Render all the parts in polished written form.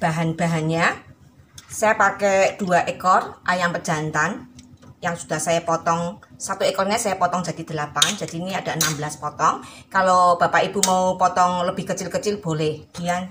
Bahan-bahannya, saya pakai 2 ekor ayam pejantan yang sudah saya potong. Satu ekornya saya potong jadi 8, jadi ini ada 16 potong. Kalau Bapak Ibu mau potong lebih kecil-kecil boleh. Kemudian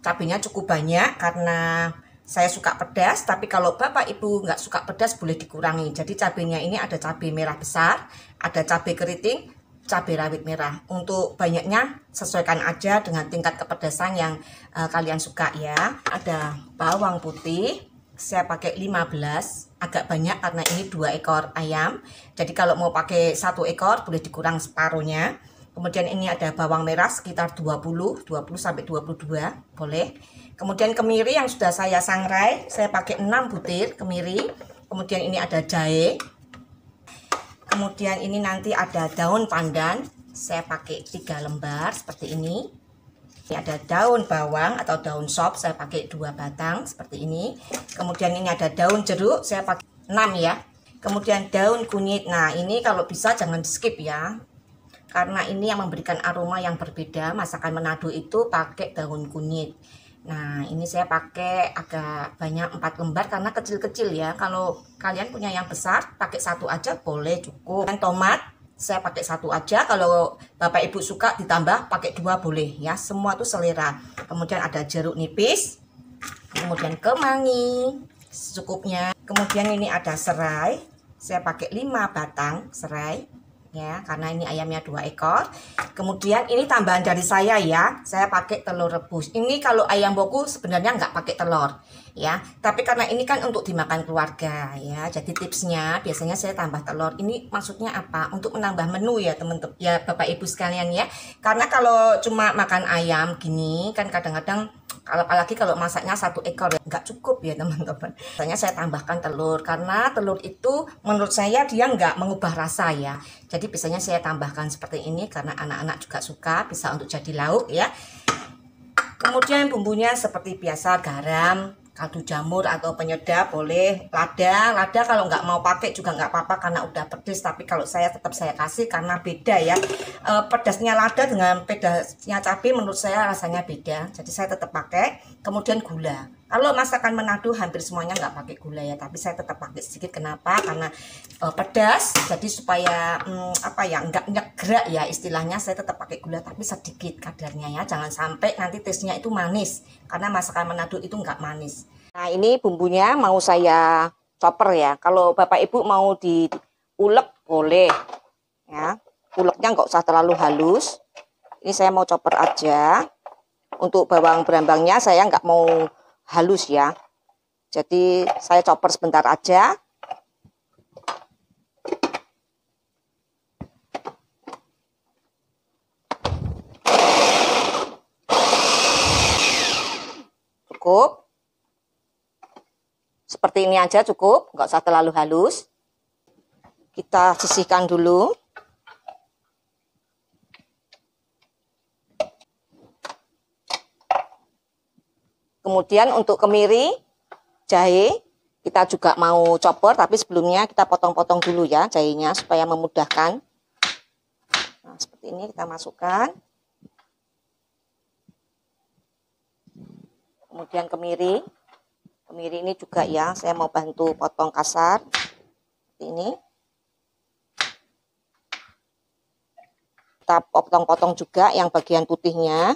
cabenya cukup banyak karena saya suka pedas, tapi kalau Bapak Ibu nggak suka pedas boleh dikurangi. Jadi cabenya ini ada cabai merah besar, ada cabai keriting, cabai rawit merah. Untuk banyaknya sesuaikan aja dengan tingkat kepedasan yang kalian suka ya. Ada bawang putih, saya pakai 15, agak banyak karena ini 2 ekor ayam. Jadi kalau mau pakai 1 ekor boleh dikurang separuhnya. Kemudian ini ada bawang merah sekitar 20 sampai 22 boleh. Kemudian kemiri yang sudah saya sangrai, saya pakai 6 butir kemiri. Kemudian ini ada jahe. Kemudian ini nanti ada daun pandan, saya pakai 3 lembar seperti ini. Ini ada daun bawang atau daun sop, saya pakai 2 batang seperti ini. Kemudian ini ada daun jeruk, saya pakai 6 ya. Kemudian daun kunyit, nah ini kalau bisa jangan skip ya, karena ini yang memberikan aroma yang berbeda. Masakan Manado itu pakai daun kunyit. Nah ini saya pakai agak banyak 4 lembar karena kecil-kecil ya. Kalau kalian punya yang besar pakai 1 aja boleh, cukup. Dan tomat saya pakai 1 aja. Kalau Bapak Ibu suka ditambah pakai 2 boleh ya. Semua itu selera. Kemudian ada jeruk nipis. Kemudian kemangi secukupnya. Kemudian ini ada serai. Saya pakai 5 batang serai ya, karena ini ayamnya 2 ekor. Kemudian ini tambahan dari saya ya, saya pakai telur rebus. Ini kalau ayam boku sebenarnya nggak pakai telur ya, tapi karena ini kan untuk dimakan keluarga ya, jadi tipsnya biasanya saya tambah telur. Ini maksudnya apa? Untuk menambah menu ya teman-teman ya, Bapak Ibu sekalian ya. Karena kalau cuma makan ayam gini kan kadang-kadang, apalagi kalau masaknya 1 ekor ya, nggak cukup ya teman-teman. Biasanya saya tambahkan telur karena telur itu menurut saya dia nggak mengubah rasa ya. Jadi biasanya saya tambahkan seperti ini karena anak-anak juga suka, bisa untuk jadi lauk ya. Kemudian bumbunya seperti biasa, garam, kaldu jamur atau penyedap boleh, lada kalau nggak mau pakai juga nggak apa-apa karena udah pedes, tapi kalau saya tetap saya kasih karena beda ya, pedasnya lada dengan pedasnya cabai menurut saya rasanya beda, jadi saya tetap pakai. Kemudian gula, kalau masakan Manado hampir semuanya nggak pakai gula ya, tapi saya tetap pakai sedikit. Kenapa? Karena pedas, jadi supaya apa ya, nggak nyegrak ya istilahnya, saya tetap pakai gula tapi sedikit kadarnya ya, jangan sampai nanti taste-nya itu manis karena masakan Manado itu nggak manis. Nah ini bumbunya mau saya chopper ya, kalau Bapak Ibu mau diulek boleh ya, uleknya nggak usah terlalu halus. Ini saya mau chopper aja. Untuk bawang berambangnya saya nggak mau halus ya, jadi saya chopper sebentar aja. Cukup seperti ini aja, cukup, nggak usah terlalu halus. Kita sisihkan dulu. Kemudian untuk kemiri, jahe kita juga mau chopper, tapi sebelumnya kita potong-potong dulu ya jahenya supaya memudahkan. Nah seperti ini kita masukkan. Kemudian kemiri ini juga ya, saya mau bantu potong kasar seperti ini. Kita potong-potong juga yang bagian putihnya.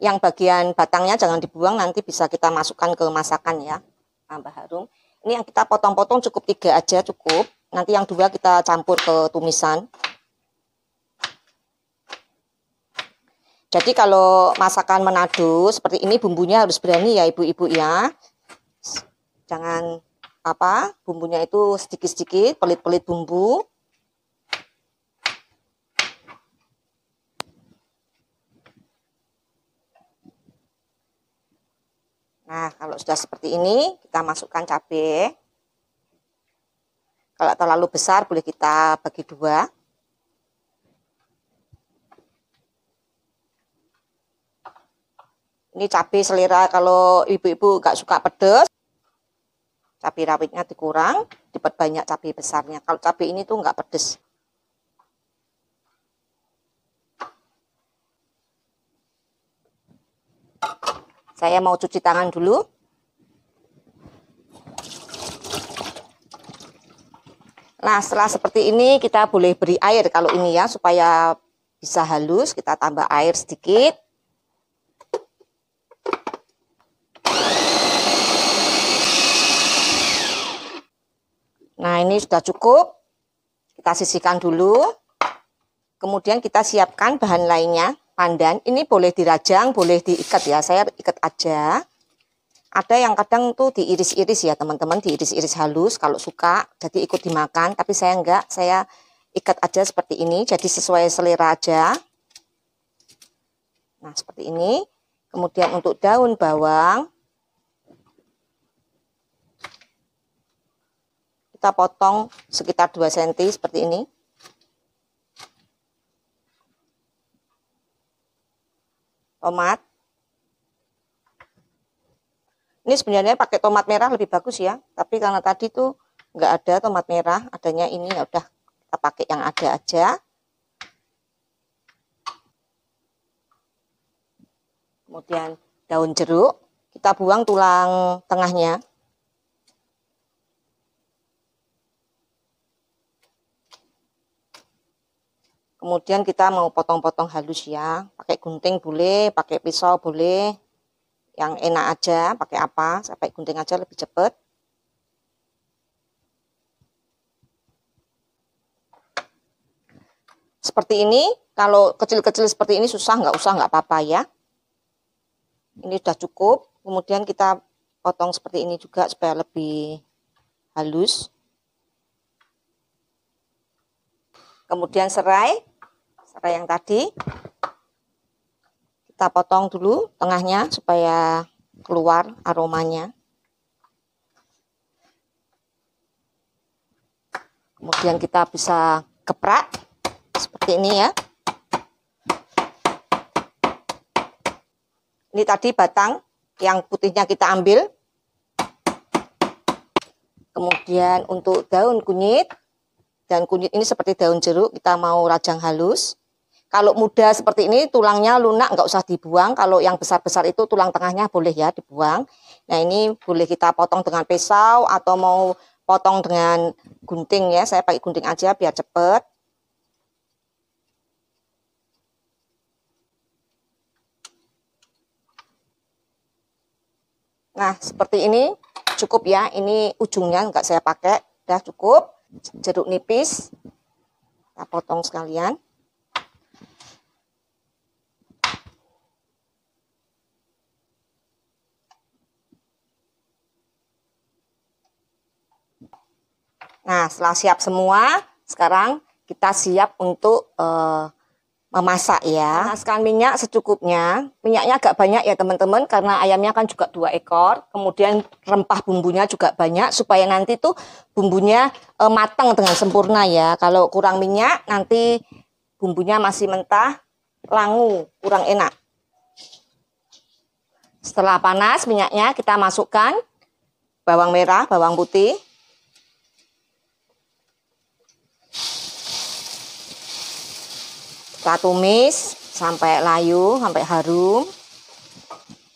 Yang bagian batangnya jangan dibuang, nanti bisa kita masukkan ke masakan ya, tambah harum. Ini yang kita potong-potong cukup 3 aja cukup, nanti yang 2 kita campur ke tumisan. Jadi kalau masakan Manado seperti ini bumbunya harus berani ya ibu-ibu ya. Jangan apa, bumbunya itu sedikit-sedikit, pelit-pelit bumbu. Nah kalau sudah seperti ini kita masukkan cabai. Kalau terlalu besar boleh kita bagi 2. Ini cabai selera, kalau ibu-ibu gak suka pedas, cabai rawitnya dikurang, diperbanyak cabai besarnya. Kalau cabai ini tuh nggak pedes. Saya mau cuci tangan dulu. Nah, setelah seperti ini kita boleh beri air kalau ini ya, supaya bisa halus. Kita tambah air sedikit. Nah, ini sudah cukup. Kita sisihkan dulu. Kemudian kita siapkan bahan lainnya. Pandan, ini boleh dirajang, boleh diikat ya. Saya ikat aja. Ada yang kadang tuh diiris-iris ya teman-teman, diiris-iris halus kalau suka, jadi ikut dimakan. Tapi saya enggak, saya ikat aja seperti ini, jadi sesuai selera aja. Nah, seperti ini. Kemudian untuk daun bawang, kita potong sekitar 2 cm seperti ini. Tomat. Ini sebenarnya pakai tomat merah lebih bagus ya, tapi karena tadi tuh nggak ada tomat merah, adanya ini, ya udah kita pakai yang ada aja. Kemudian daun jeruk, kita buang tulang tengahnya. Kemudian kita mau potong-potong halus ya, pakai gunting boleh, pakai pisau boleh. Yang enak aja, pakai apa, saya pakai gunting aja lebih cepat. Seperti ini, kalau kecil-kecil seperti ini susah, nggak apa-apa ya. Ini sudah cukup, kemudian kita potong seperti ini juga supaya lebih halus. Kemudian serai yang tadi. Kita potong dulu tengahnya supaya keluar aromanya. Kemudian kita bisa keprak seperti ini ya. Ini tadi batang yang putihnya kita ambil. Kemudian untuk daun kunyit, dan kunyit ini seperti daun jeruk, kita mau rajang halus. Kalau muda seperti ini tulangnya lunak, nggak usah dibuang. Kalau yang besar-besar itu tulang tengahnya boleh ya dibuang. Nah, ini boleh kita potong dengan pisau atau mau potong dengan gunting ya. Saya pakai gunting aja biar cepet. Nah, seperti ini cukup ya. Ini ujungnya nggak saya pakai, udah cukup. Jeruk nipis kita potong sekalian. Nah, setelah siap semua, sekarang kita siap untuk memasak ya. Panaskan minyak secukupnya. Minyaknya agak banyak ya teman-teman, karena ayamnya kan juga 2 ekor. Kemudian rempah bumbunya juga banyak, supaya nanti tuh bumbunya matang dengan sempurna ya. Kalau kurang minyak, nanti bumbunya masih mentah, langu, kurang enak. Setelah panas minyaknya, kita masukkan bawang merah, bawang putih. Kita tumis sampai layu, sampai harum.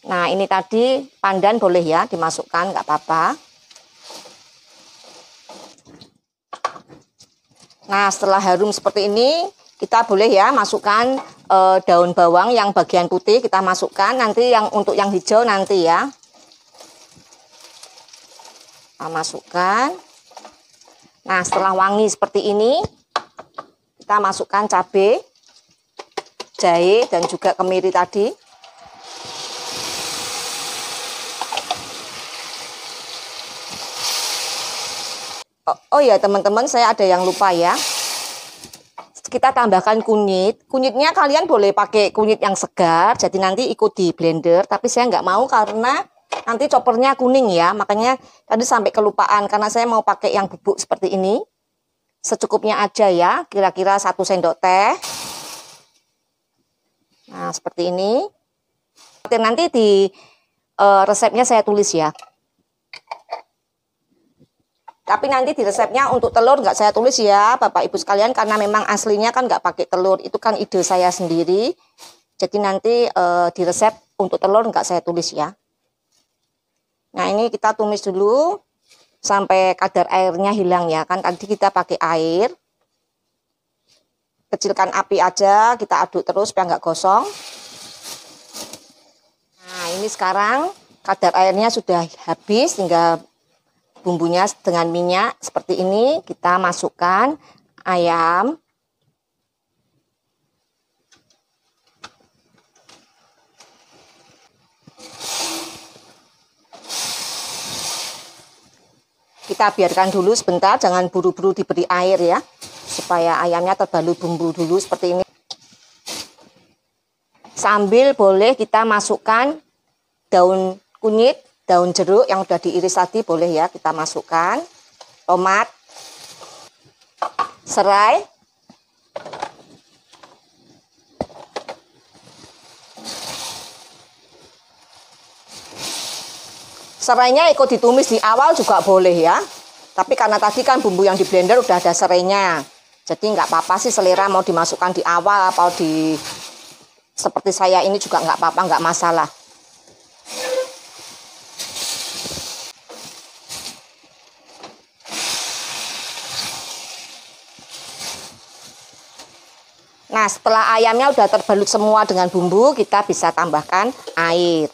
Nah, ini tadi pandan boleh ya dimasukkan, nggak apa-apa. Nah, setelah harum seperti ini, kita boleh ya masukkan daun bawang yang bagian putih, kita masukkan. Nanti yang untuk yang hijau nanti ya. Kita masukkan. Nah, setelah wangi seperti ini, kita masukkan cabai, jahe, dan juga kemiri tadi. Oh ya teman-teman, saya ada yang lupa ya. Kita tambahkan kunyit. Kunyitnya kalian boleh pakai kunyit yang segar, jadi nanti ikut di blender. Tapi saya nggak mau karena nanti choppernya kuning ya. Makanya tadi sampai kelupaan, karena saya mau pakai yang bubuk seperti ini. Secukupnya aja ya, kira-kira 1 sendok teh. Nah, seperti ini. Nanti di resepnya saya tulis ya. Tapi nanti di resepnya untuk telur nggak saya tulis ya, Bapak Ibu sekalian, karena memang aslinya kan nggak pakai telur. Itu kan ide saya sendiri. Jadi nanti di resep untuk telur nggak saya tulis ya. Nah ini kita tumis dulu sampai kadar airnya hilang ya. Kan tadi kita pakai air. Kecilkan api aja, kita aduk terus supaya nggak gosong. Nah ini sekarang kadar airnya sudah habis, tinggal bumbunya dengan minyak seperti ini. Kita masukkan ayam. Kita biarkan dulu sebentar, jangan buru-buru diberi air ya, supaya ayamnya terbalut bumbu dulu seperti ini. Sambil boleh kita masukkan daun kunyit, daun jeruk yang udah diiris tadi boleh ya kita masukkan. Tomat, serai, serainya ikut ditumis di awal juga boleh ya. Tapi karena tadi kan bumbu yang di blender udah ada serainya, jadi nggak apa-apa sih selera mau dimasukkan di awal atau di seperti saya ini juga nggak apa-apa, nggak masalah. Nah setelah ayamnya udah terbalut semua dengan bumbu, kita bisa tambahkan air.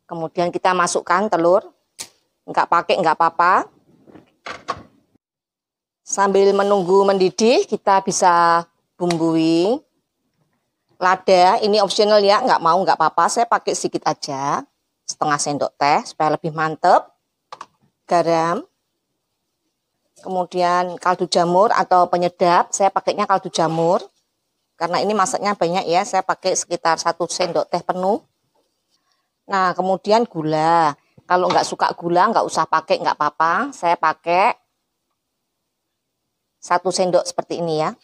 Kemudian kita masukkan telur, nggak pakai nggak apa-apa. Sambil menunggu mendidih, kita bisa bumbui. Lada, ini optional ya, nggak mau nggak apa-apa, saya pakai sedikit aja, setengah sendok teh supaya lebih mantep. Garam, kemudian kaldu jamur atau penyedap, saya pakainya kaldu jamur. Karena ini masaknya banyak ya, saya pakai sekitar 1 sendok teh penuh. Nah, kemudian gula. Kalau nggak suka gula, nggak usah pakai, nggak apa-apa. Saya pakai 1 sendok seperti ini ya.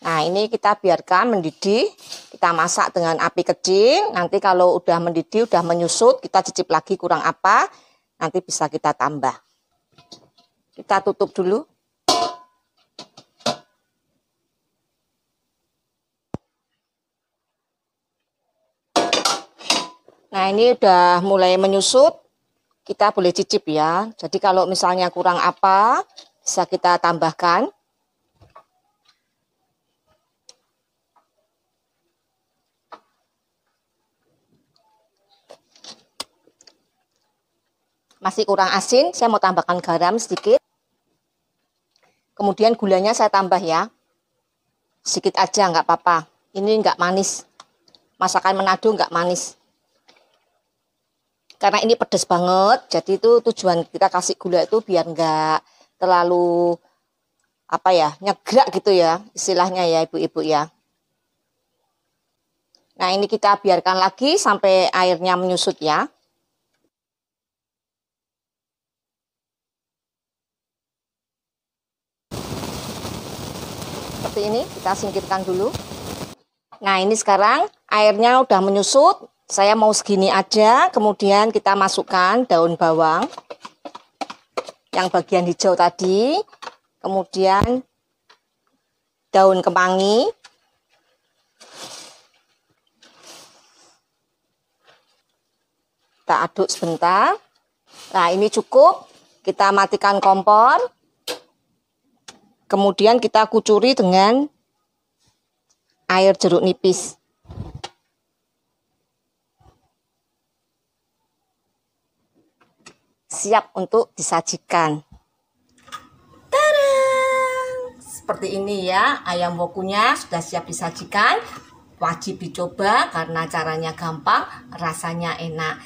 Nah, ini kita biarkan mendidih. Kita masak dengan api kecil. Nanti kalau udah mendidih, udah menyusut, kita cicip lagi kurang apa. Nanti bisa kita tambah. Kita tutup dulu. Nah ini udah mulai menyusut, kita boleh cicip ya. Jadi kalau misalnya kurang apa, bisa kita tambahkan. Masih kurang asin, saya mau tambahkan garam sedikit. Kemudian gulanya saya tambah ya. Sedikit aja nggak apa-apa. Ini nggak manis. Masakan Manado nggak manis. Karena ini pedas banget, jadi itu tujuan kita kasih gula itu biar nggak terlalu apa ya, nyegrak gitu ya, istilahnya ya ibu-ibu ya. Nah ini kita biarkan lagi sampai airnya menyusut ya. Seperti ini, kita singkirkan dulu. Nah ini sekarang airnya udah menyusut. Saya mau segini aja, kemudian kita masukkan daun bawang yang bagian hijau tadi, kemudian daun kemangi, kita aduk sebentar. Nah ini cukup, kita matikan kompor, kemudian kita kucuri dengan air jeruk nipis. Siap untuk disajikan. Tada! Seperti ini ya, ayam wokunya sudah siap disajikan. Wajib dicoba karena caranya gampang, rasanya enak.